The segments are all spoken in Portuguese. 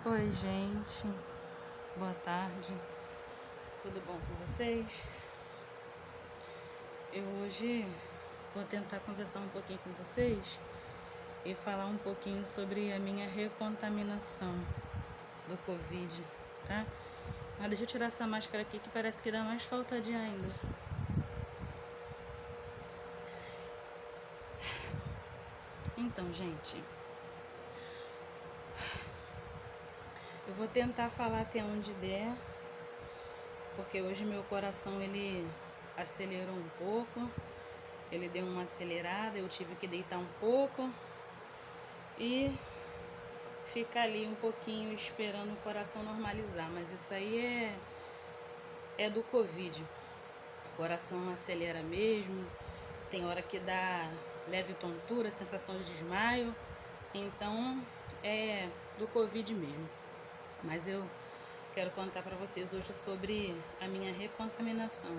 Oi, gente. Boa tarde. Tudo bom com vocês? Eu hoje vou tentar conversar um pouquinho com vocês e falar um pouquinho sobre a minha recontaminação do Covid, tá? Mas deixa eu tirar essa máscara aqui que parece que dá mais falta de ar ainda. Então, gente, eu vou tentar falar até onde der, porque hoje meu coração ele acelerou um pouco, ele deu uma acelerada, eu tive que deitar um pouco e ficar ali um pouquinho esperando o coração normalizar, mas isso aí é do Covid. O coração acelera mesmo, tem hora que dá leve tontura, sensação de desmaio, então é do Covid mesmo. Mas eu quero contar para vocês hoje sobre a minha recontaminação.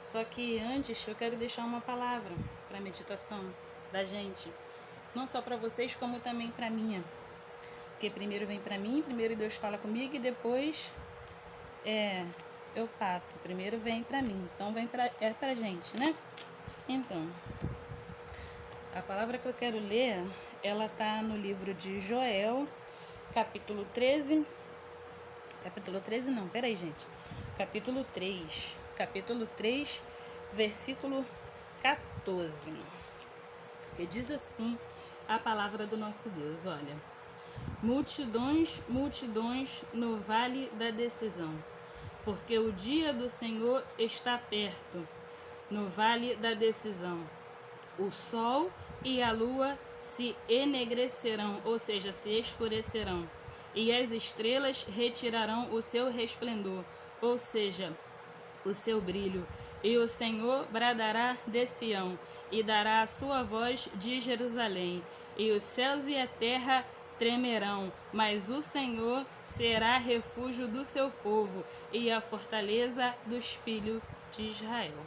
Só que antes eu quero deixar uma palavra para a meditação da gente, não só para vocês como também para minha. Porque primeiro vem para mim, primeiro Deus fala comigo e depois eu passo. Primeiro vem para mim, então é pra gente, né? Então, a palavra que eu quero ler, ela tá no livro de Joel, capítulo 13. Capítulo 13 não, peraí, gente. Capítulo 3, versículo 14. Que diz assim a palavra do nosso Deus, olha: multidões, multidões no vale da decisão, porque o dia do Senhor está perto, no vale da decisão. O sol e a lua se enegrecerão, ou seja, se escurecerão, e as estrelas retirarão o seu resplendor, ou seja, o seu brilho. E o Senhor bradará de Sião, e dará a sua voz de Jerusalém, e os céus e a terra tremerão, mas o Senhor será refúgio do seu povo e a fortaleza dos filhos de Israel.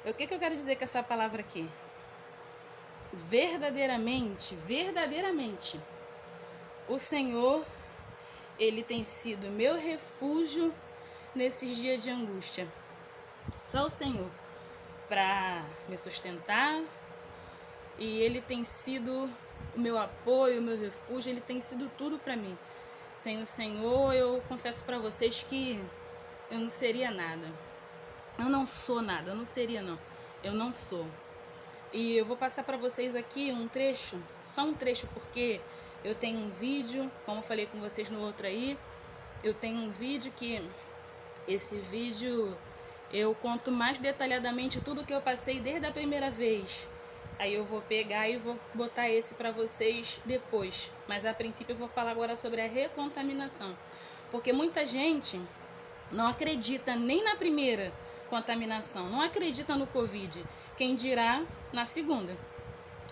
O que eu quero dizer com essa palavra aqui? Verdadeiramente, o Senhor, Ele tem sido meu refúgio nesses dias de angústia. Só o Senhor para me sustentar, e Ele tem sido o meu apoio, o meu refúgio, Ele tem sido tudo para mim. Sem o Senhor, eu confesso para vocês que eu não seria nada. Eu não sou nada, eu não seria não. Eu não sou. E eu vou passar para vocês aqui um trecho, só um trecho, porque eu tenho um vídeo, como eu falei com vocês no outro aí, eu tenho um vídeo que esse vídeo eu conto mais detalhadamente tudo que eu passei desde a primeira vez. Aí eu vou pegar e vou botar esse para vocês depois. Mas a princípio eu vou falar agora sobre a recontaminação. Porque muita gente não acredita nem na primeira contaminação, não acredita no Covid. Quem dirá na segunda?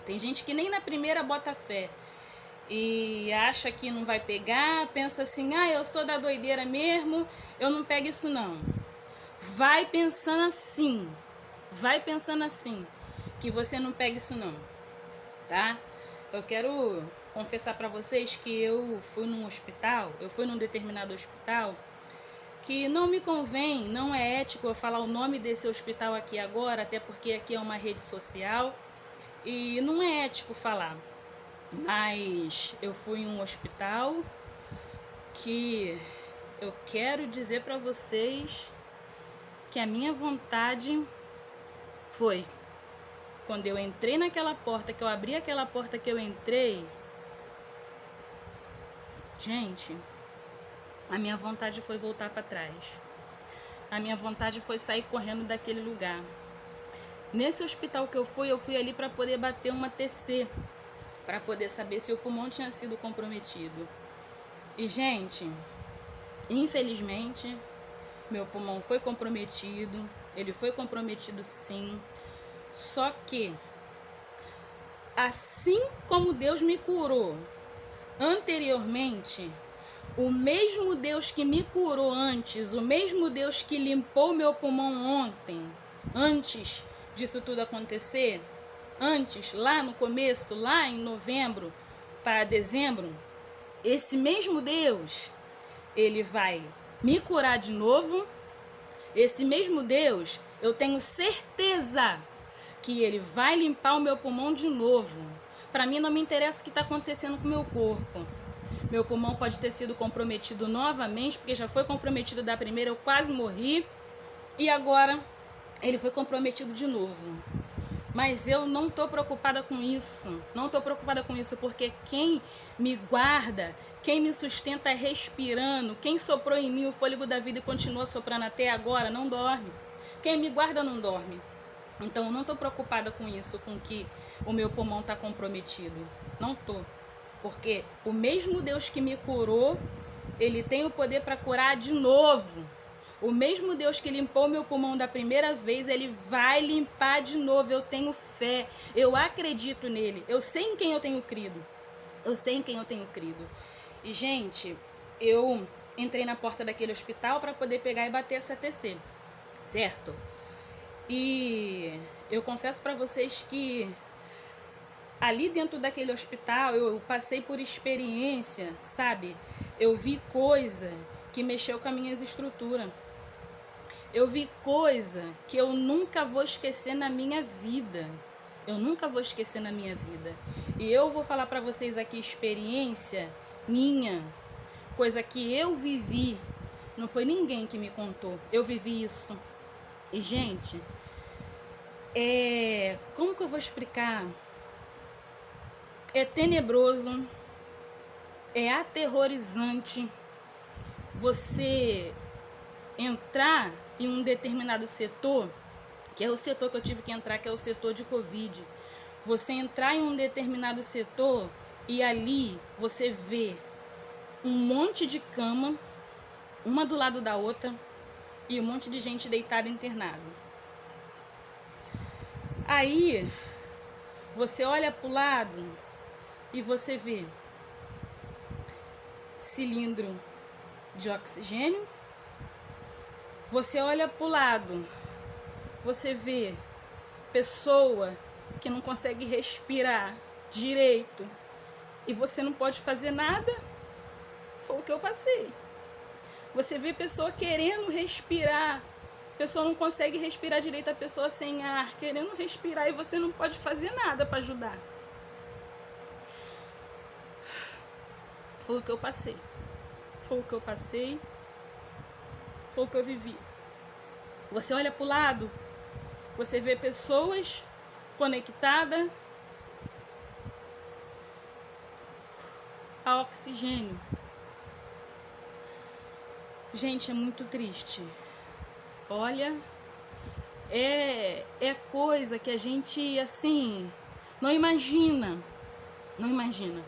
Tem gente que nem na primeira bota fé e acha que não vai pegar, pensa assim: ah, eu sou da doideira mesmo, eu não pego isso não. Vai pensando assim, que você não pega isso não, tá? Eu quero confessar para vocês que eu fui num determinado hospital, que não me convém, não é ético eu falar o nome desse hospital aqui agora, até porque aqui é uma rede social e não é ético falar. Mas eu fui em um hospital que eu quero dizer para vocês que a minha vontade foi, quando eu entrei naquela porta, que eu abri aquela porta que eu entrei, gente, a minha vontade foi voltar para trás. A minha vontade foi sair correndo daquele lugar. Nesse hospital que eu fui ali para poder bater uma TC, para poder saber se o pulmão tinha sido comprometido. E, gente, infelizmente, meu pulmão foi comprometido, ele foi comprometido sim, só que, assim como Deus me curou anteriormente, o mesmo Deus que me curou antes, o mesmo Deus que limpou meu pulmão ontem, antes disso tudo acontecer, antes, lá no começo, lá em novembro para dezembro, esse mesmo Deus, ele vai me curar de novo. Esse mesmo Deus, eu tenho certeza que ele vai limpar o meu pulmão de novo. Para mim não me interessa o que está acontecendo com o meu corpo. Meu pulmão pode ter sido comprometido novamente, porque já foi comprometido da primeira, eu quase morri. E agora ele foi comprometido de novo. Mas eu não estou preocupada com isso. Não estou preocupada com isso, porque quem me guarda, quem me sustenta respirando, quem soprou em mim o fôlego da vida e continua soprando até agora, não dorme. Quem me guarda não dorme. Então eu não estou preocupada com isso, com que o meu pulmão está comprometido. Não estou. Porque o mesmo Deus que me curou, ele tem o poder para curar de novo. O mesmo Deus que limpou meu pulmão da primeira vez, ele vai limpar de novo. Eu tenho fé, eu acredito nele, eu sei em quem eu tenho crido. Eu sei em quem eu tenho crido. E, gente, eu entrei na porta daquele hospital para poder pegar e bater essa TC, certo? E eu confesso para vocês que ali dentro daquele hospital eu passei por experiência, sabe? Eu vi coisa que mexeu com as minhas estruturas. Eu vi coisa que eu nunca vou esquecer na minha vida. Eu nunca vou esquecer na minha vida. E eu vou falar para vocês aqui experiência minha, coisa que eu vivi. Não foi ninguém que me contou. Eu vivi isso. E, gente, como que eu vou explicar? É tenebroso, é aterrorizante você entrar em um determinado setor, que é o setor que eu tive que entrar, que é o setor de Covid. Você entrar em um determinado setor e ali você vê um monte de cama, uma do lado da outra, e um monte de gente deitada internada. Aí você olha para o lado e você vê cilindro de oxigênio. Você olha para o lado, você vê pessoa que não consegue respirar direito e você não pode fazer nada. Foi o que eu passei. Você vê pessoa querendo respirar, a pessoa não consegue respirar direito, a pessoa sem ar, querendo respirar e você não pode fazer nada para ajudar. Foi o que eu passei. Foi o que eu passei. Foi o que eu vivi. Você olha para o lado, você vê pessoas conectadas a oxigênio. Gente, é muito triste. Olha, é coisa que a gente, assim, não imagina. Não imagina.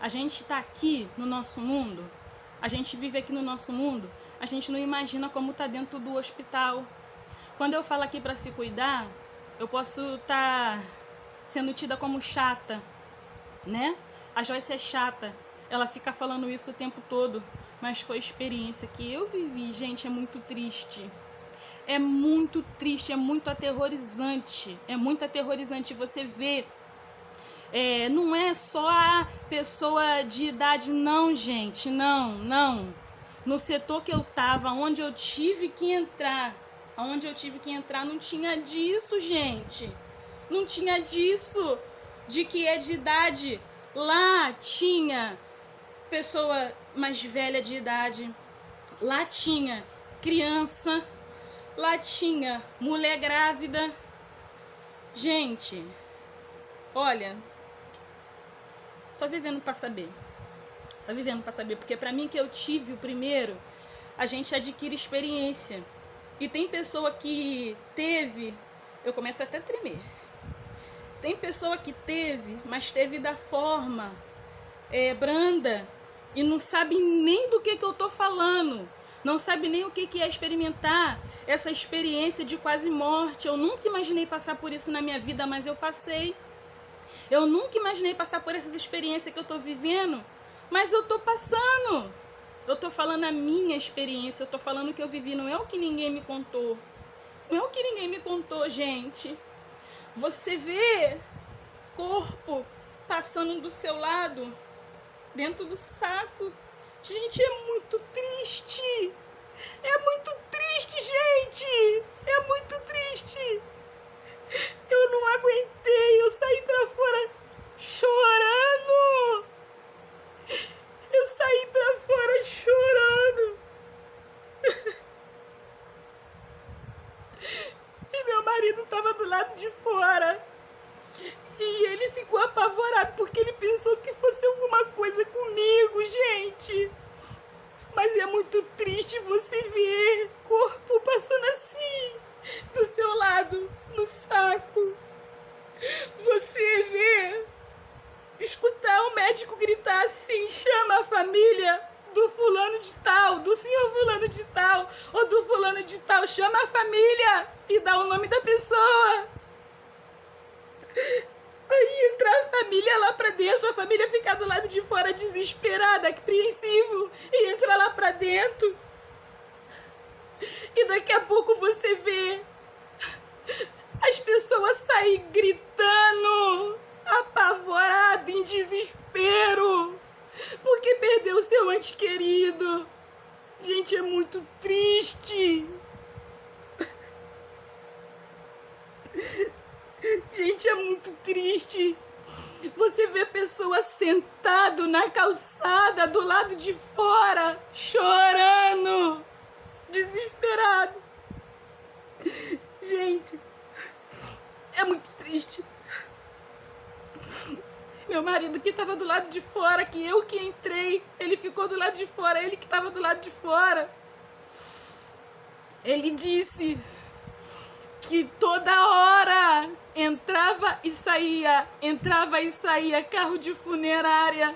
A gente tá aqui no nosso mundo, a gente vive aqui no nosso mundo, a gente não imagina como tá dentro do hospital. Quando eu falo aqui para se cuidar, eu posso estar sendo tida como chata, né? A Joyce é chata, ela fica falando isso o tempo todo, mas foi experiência que eu vivi, gente, é muito triste. É muito triste, é muito aterrorizante. É muito aterrorizante você ver. Não é só a pessoa de idade, não, gente, não. No setor que eu tava, onde eu tive que entrar, não tinha disso, gente. Não tinha disso, de que é de idade. Lá tinha pessoa mais velha de idade, lá tinha criança, lá tinha mulher grávida. Gente, olha, só vivendo para saber. Só vivendo para saber, porque para mim que eu tive o primeiro, a gente adquire experiência. E tem pessoa que teve, eu começo até a tremer. Tem pessoa que teve, mas teve da forma branda e não sabe nem do que eu tô falando. Não sabe nem o que é experimentar essa experiência de quase morte. Eu nunca imaginei passar por isso na minha vida, mas eu passei. Eu nunca imaginei passar por essas experiências que eu tô vivendo, mas eu tô passando. Eu tô falando a minha experiência, eu tô falando o que eu vivi, não é o que ninguém me contou. Não é o que ninguém me contou, gente. Você vê corpo passando do seu lado, dentro do saco. Gente, é muito triste. É muito triste, gente. É muito triste. Eu não aguentei. Eu saí pra fora chorando. Eu saí pra fora chorando. E meu marido tava do lado de fora. E ele ficou apavorado porque ele pensou que fosse alguma coisa comigo, gente. Mas é muito triste você ver corpo passando assim, do seu lado, no saco. Você vê, escutar o médico gritar assim, chama a família do fulano de tal, do senhor fulano de tal, ou do fulano de tal, chama a família e dá o nome da pessoa. Aí entra a família lá pra dentro, a família fica do lado de fora desesperada, apreensivo, e entra lá pra dentro. E daqui a pouco você vê as pessoas saírem gritando, apavorado, em desespero, porque perdeu seu ente querido. Gente, é muito triste. Gente, é muito triste. Você vê pessoas sentado na calçada do lado de fora, chorando, desesperado. Gente, é muito triste. Meu marido que estava do lado de fora, que eu que entrei, ele ficou do lado de fora, ele que estava do lado de fora. Ele disse que toda hora entrava e saía carro de funerária.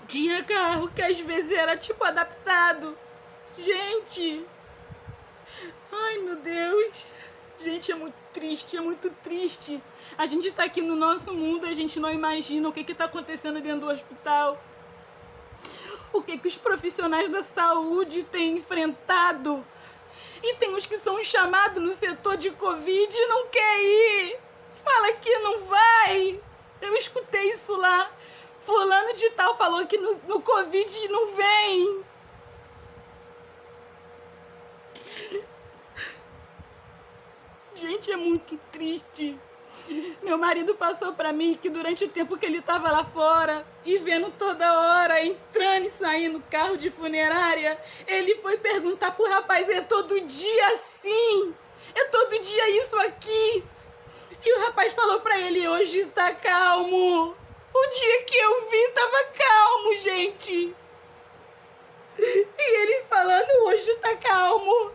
Tinha carro que às vezes era tipo adaptado. Gente, ai meu Deus, gente, é muito triste, é muito triste. A gente tá aqui no nosso mundo, a gente não imagina o que tá acontecendo dentro do hospital. O que os profissionais da saúde têm enfrentado. E tem os que são chamados no setor de Covid e não quer ir. Fala que não vai. Eu escutei isso lá. Fulano de tal falou que no Covid não vem. Gente, é muito triste. Meu marido passou pra mim que durante o tempo que ele tava lá fora e vendo toda hora, entrando e saindo carro de funerária, ele foi perguntar pro rapaz, é todo dia assim? É todo dia isso aqui? E o rapaz falou pra ele, hoje tá calmo. O dia que eu vi tava calmo, gente. E ele falando, hoje tá calmo.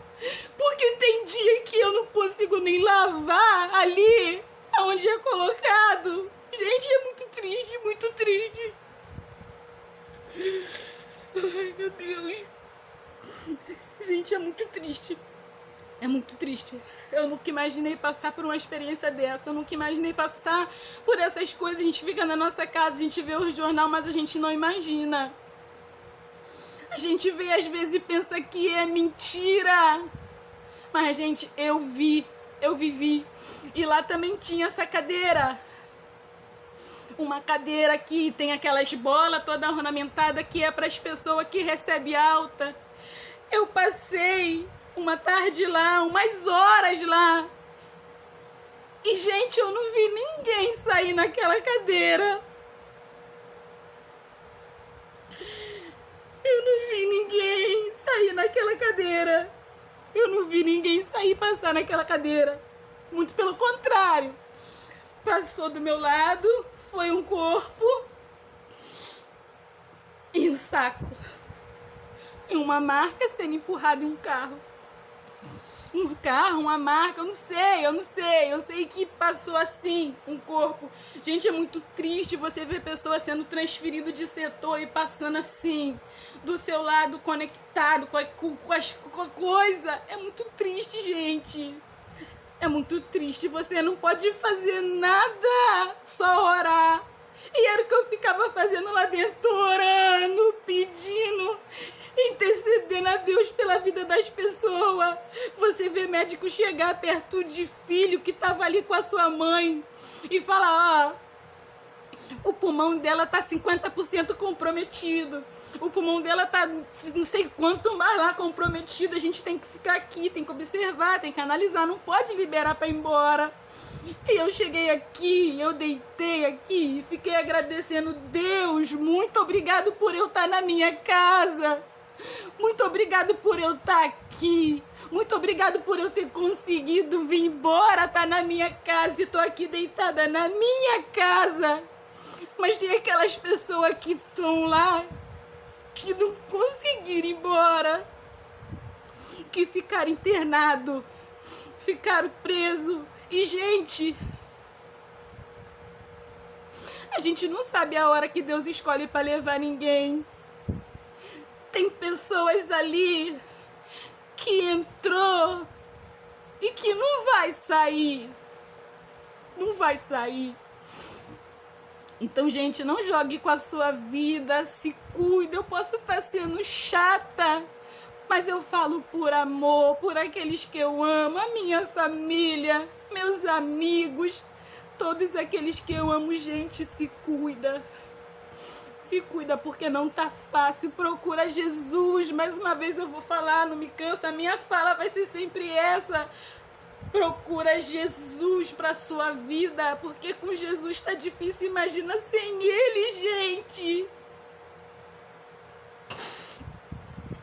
Porque tem dia que eu não consigo nem lavar ali onde é colocado. Gente, é muito triste, muito triste. Ai, meu Deus. Gente, é muito triste. É muito triste. Eu nunca imaginei passar por uma experiência dessa. Eu nunca imaginei passar por essas coisas. A gente fica na nossa casa, a gente vê o jornal, mas a gente não imagina. A gente vê às vezes e pensa que é mentira. Mas, gente, eu vivi. E lá também tinha essa cadeira. Uma cadeira que tem aquelas bolas toda ornamentada que é para as pessoas que recebem alta. Eu passei uma tarde lá, umas horas lá. E, gente, eu não vi ninguém sair naquela cadeira. Eu não vi ninguém sair naquela cadeira. Eu não vi ninguém sair e passar naquela cadeira. Muito pelo contrário. Passou do meu lado, foi um corpo e um saco. E uma marca sendo empurrada em um carro. Um carro, uma marca, eu não sei. Eu sei que passou assim, um corpo. Gente, é muito triste você ver pessoas sendo transferidas de setor e passando assim, do seu lado, conectado com a coisa. É muito triste, gente. É muito triste. Você não pode fazer nada, só orar. E era o que eu ficava fazendo lá dentro, orando, pedindo, intercedendo a Deus pela vida das pessoas. Você vê médico chegar perto de filho que estava ali com a sua mãe e falar, ó, O pulmão dela tá 50% comprometido. O pulmão dela tá não sei quanto mais lá comprometido. A gente tem que ficar aqui, tem que observar, tem que analisar, não pode liberar para ir embora. E eu cheguei aqui, eu deitei aqui e fiquei agradecendo Deus. Muito obrigado por eu estar na minha casa. Muito obrigado por eu estar aqui. Muito obrigado por eu ter conseguido vir embora, estar na minha casa e tô aqui deitada na minha casa. Mas tem aquelas pessoas que estão lá que não conseguiram ir embora, que ficaram internados, ficaram presos. E, gente, a gente não sabe a hora que Deus escolhe para levar ninguém. Tem pessoas ali que entrou e que não vai sair. Não vai sair. Então, gente, não jogue com a sua vida, se cuide. Eu posso estar sendo chata, mas eu falo por amor, por aqueles que eu amo, a minha família, meus amigos, todos aqueles que eu amo. Gente, se cuida. Se cuida, porque não tá fácil. Procura Jesus. Mais uma vez eu vou falar, não me canso. A minha fala vai ser sempre essa. Procura Jesus para sua vida, porque com Jesus tá difícil. Imagina sem Ele, gente.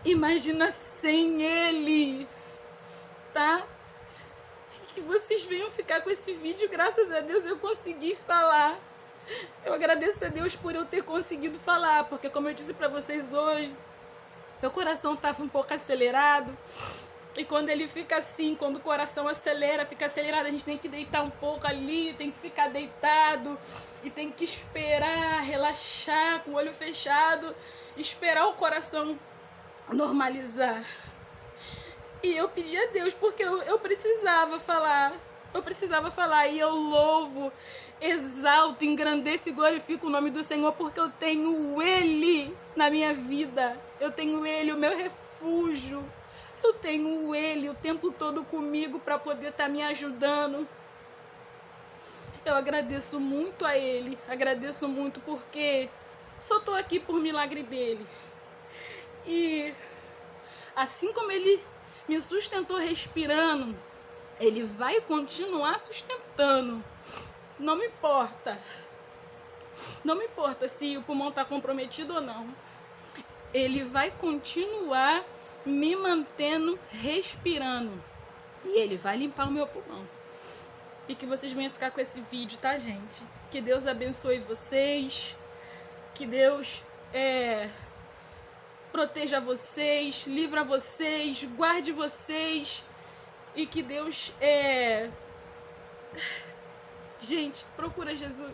Imagina sem Ele, tá? Que vocês venham ficar com esse vídeo. Graças a Deus eu consegui falar. Eu agradeço a Deus por eu ter conseguido falar, porque como eu disse para vocês hoje, meu coração tava um pouco acelerado. E quando ele fica assim, quando o coração acelera, fica acelerado, a gente tem que deitar um pouco ali, tem que ficar deitado e tem que esperar, relaxar com o olho fechado, esperar o coração normalizar. E eu pedi a Deus porque eu precisava falar. Eu precisava falar. E eu louvo, exalto, engrandeço e glorifico o nome do Senhor, porque eu tenho Ele na minha vida. Eu tenho Ele, o meu refúgio. Eu tenho Ele o tempo todo comigo para poder estar me ajudando. Eu agradeço muito a Ele. Agradeço muito porque só estou aqui por milagre dEle. E assim como Ele me sustentou respirando, Ele vai continuar sustentando. Não me importa. Não me importa se o pulmão está comprometido ou não. Ele vai continuar me mantendo respirando. E Ele vai limpar o meu pulmão. E que vocês venham ficar com esse vídeo, tá, gente? Que Deus abençoe vocês. Que Deus proteja vocês, livra vocês, guarde vocês. E que Deus Gente, procura Jesus.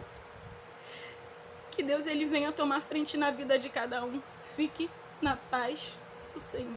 Que Deus ele venha tomar frente na vida de cada um. Fique na paz do Senhor.